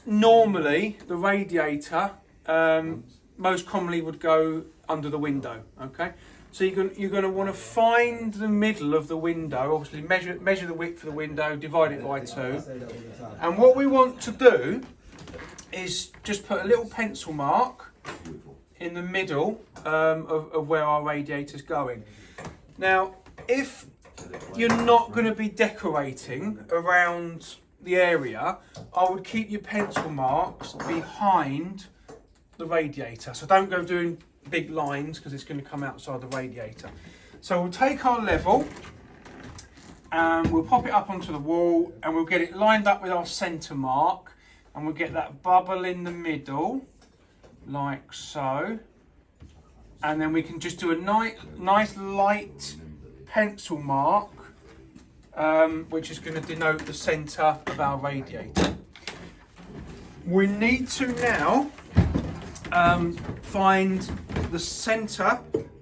Normally, the radiator most commonly would go under the window. Okay, so you're going to want to find the middle of the window. Obviously, measure the width of the window, divide it by 2, and what we want to do is just put a little pencil mark in the middle of where our radiator's going. Now, if you're not going to be decorating around the area, I would keep your pencil marks behind the radiator. So don't go doing big lines because it's going to come outside the radiator. So we'll take our level and we'll pop it up onto the wall and we'll get it lined up with our centre mark, and we'll get that bubble in the middle like so, and then we can just do a nice light pencil mark which is going to denote the centre of our radiator. We need to now find the centre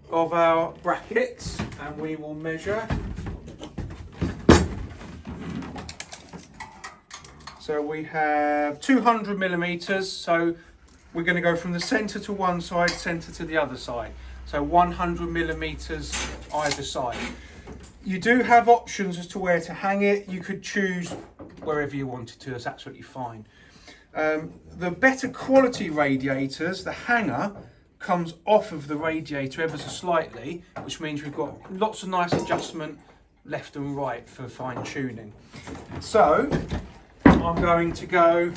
of our brackets, and we will measure. So we have 200 millimetres, so we're going to go from the centre to one side, centre to the other side. So 100 millimetres either side. You do have options as to where to hang it. You could choose wherever you wanted to, that's absolutely fine. The better quality radiators, the hanger comes off of the radiator ever so slightly, which means we've got lots of nice adjustment left and right for fine tuning. So I'm going to go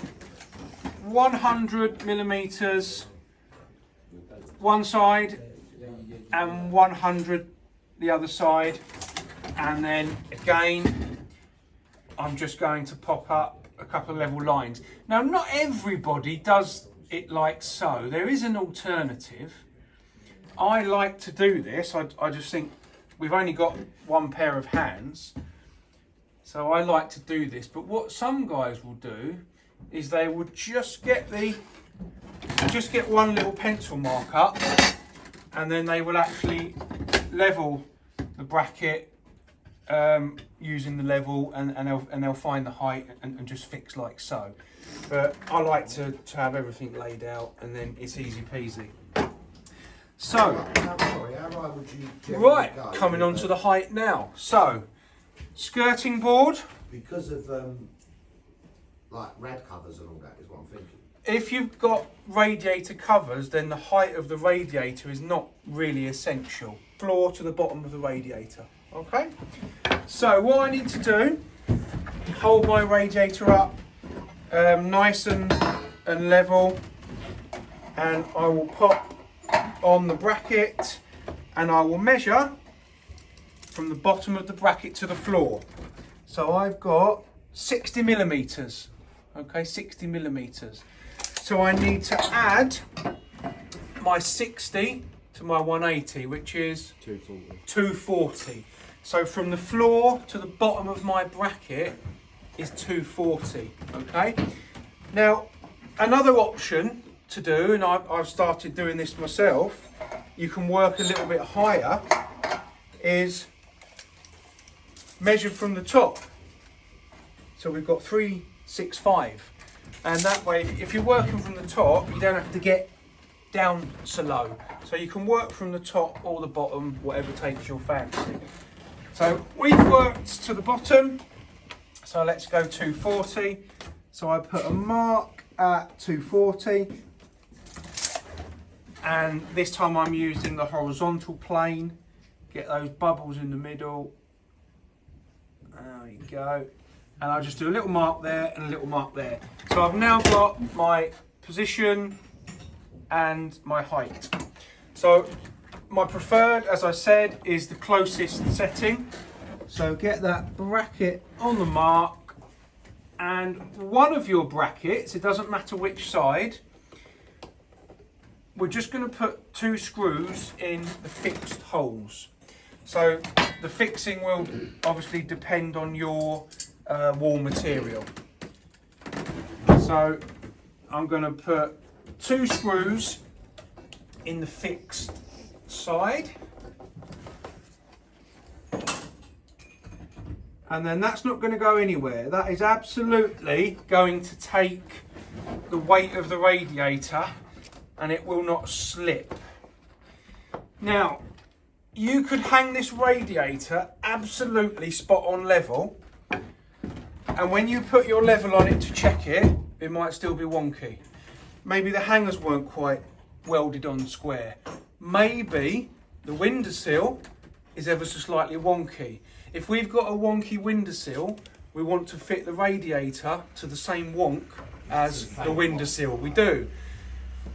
100 millimetres one side and 100 the other side, and then again I'm just going to pop up a couple of level lines. Now, not everybody does it like so. There is an alternative. I like to do this. I just think we've only got one pair of hands, so I like to do this. But what some guys will do is they will just get one little pencil mark up, and then they will actually level the bracket using the level, and they'll find the height and just fix like so. But I like to have everything laid out, and then it's easy peasy. So, right, coming on to the height now. So, skirting board. Because of like rad covers and all that is what I'm thinking. If you've got radiator covers, then the height of the radiator is not really essential. Floor to the bottom of the radiator. Okay? So what I need to do, hold my radiator up nice and level, and I will pop on the bracket, and I will measure from the bottom of the bracket to the floor. So I've got 60 millimetres. Okay, 60 millimetres. So I need to add my 60 to my 180, which is 240. So from the floor to the bottom of my bracket is 240. Okay. Now, another option to do, and I've started doing this myself, you can work a little bit higher, is measure from the top. So we've got 365. And that way, if you're working from the top, you don't have to get down so low. So you can work from the top or the bottom, whatever takes your fancy. So we've worked to the bottom, so let's go 240. So I put a mark at 240, and this time I'm using the horizontal plane. Get those bubbles in the middle. There you go. And I'll just do a little mark there and a little mark there. So I've now got my position and my height. So my preferred, as I said, is the closest setting. So get that bracket on the mark, and one of your brackets, it doesn't matter which side, we're just going to put 2 screws in the fixed holes. So the fixing will obviously depend on your wall material. So I'm going to put 2 screws in the fixed side, and then that's not going to go anywhere. That is absolutely going to take the weight of the radiator and it will not slip. Now, you could hang this radiator absolutely spot on level, and when you put your level on it to check it, it might still be wonky. Maybe the hangers weren't quite welded on square. Maybe the windowsill is ever so slightly wonky. If we've got a wonky windowsill, we want to fit the radiator to the same wonk as the windowsill. We do.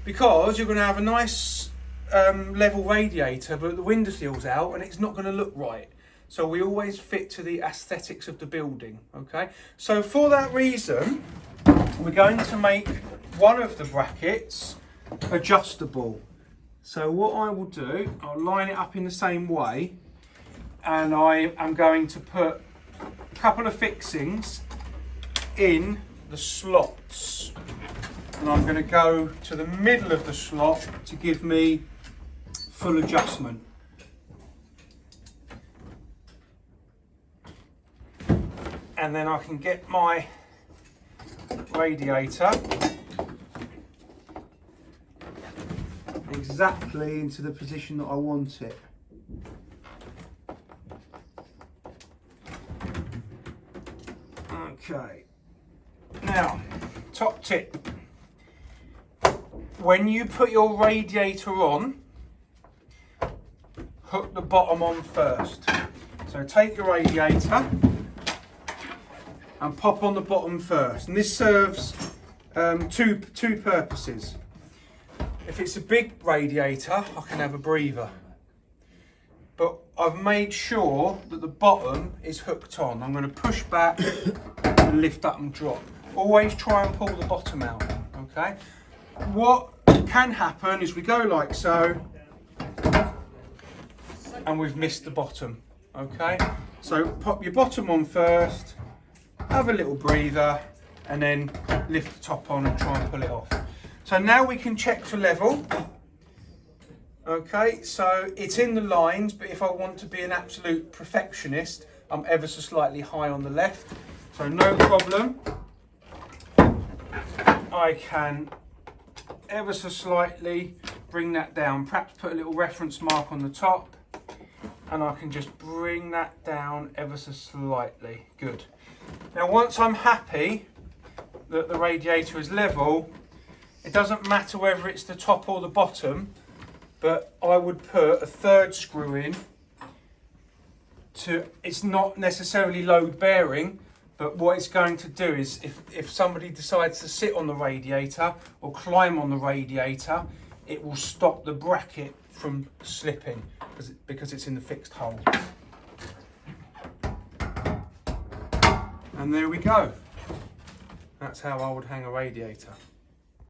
Because you're going to have a nice level radiator, but the windowsill's out and it's not going to look right. So we always fit to the aesthetics of the building, okay? So for that reason, we're going to make one of the brackets adjustable. So what I will do, I'll line it up in the same way, and I am going to put a couple of fixings in the slots. And I'm going to go to the middle of the slot to give me full adjustment. And then I can get my radiator exactly into the position that I want it. Okay. Now, top tip. When you put your radiator on, hook the bottom on first. So take your radiator and pop on the bottom first. And this serves two purposes. If it's a big radiator, I can have a breather. But I've made sure that the bottom is hooked on. I'm going to push back and lift up and drop. Always try and pull the bottom out, okay? What can happen is we go like so, and we've missed the bottom, okay? So pop your bottom on first, have a little breather, and then lift the top on and try and pull it off. So now we can check for level. Okay, so it's in the lines, but if I want to be an absolute perfectionist, I'm ever so slightly high on the left. So no problem. I can ever so slightly bring that down, perhaps put a little reference mark on the top, and I can just bring that down ever so slightly. Good. Now once I'm happy that the radiator is level, it doesn't matter whether it's the top or the bottom, but I would put a third screw in to, it's not necessarily load bearing, but what it's going to do is if somebody decides to sit on the radiator or climb on the radiator, it will stop the bracket from slipping because it's in the fixed hole. And there we go. That's how I would hang a radiator.